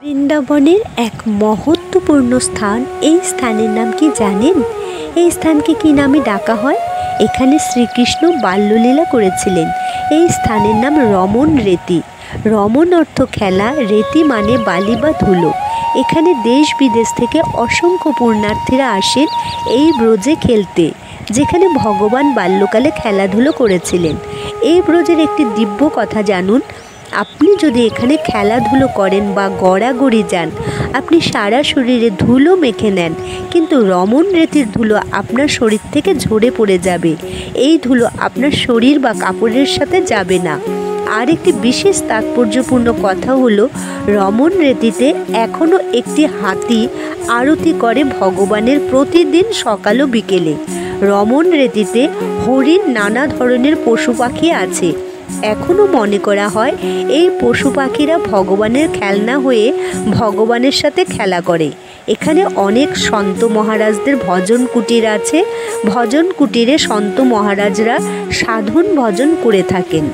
বৃন্দাবনের এক মহত্বপূর্ণ স্থান। এই স্থানের নাম কি জানেন? এই স্থানকে কি নামে ডাকা হয়? এখানে শ্রীকৃষ্ণ বাল্যলীলা করেছিলেন। এই স্থানের নাম রমণ রেতি। রমণ অর্থ খেলা, রেতি মানে বালি বা ধুলো। এখানে দেশ বিদেশ থেকে অসংখ্য পুণ্যার্থীরা আসেন এই ব্রজে খেলতে, যেখানে ভগবান বাল্যকালে খেলাধুলো করেছিলেন। এই ব্রজের একটি দিব্য কথা জানুন। আপনি যদি এখানে খেলাধুলো করেন বা গড়াগড়ি যান, আপনি সারা শরীরে ধুলো মেখে নেন, কিন্তু রমণ রেতির ধুলো আপনার শরীর থেকে ঝরে পড়ে যাবে। এই ধুলো আপনার শরীর বা কাপড়ের সাথে যাবে না। আর একটি বিশেষ তাৎপর্যপূর্ণ কথা হলো, রমণ রেতিতে এখনও একটি হাতি আরতি করে ভগবানের প্রতিদিন সকাল ও বিকেলে। রমণ রেতিতে হরিণ, নানা ধরনের পশু পাখি আছে। এখনও মনে করা হয় এই পশু পাখিরা ভগবানের খেলনা হয়ে ভগবানের সাথে খেলা করে। এখানে অনেক সন্ত মহারাজদের ভজন কুটির আছে। ভজন কুটিরে সন্ত মহারাজরা সাধন ভজন করে থাকেন।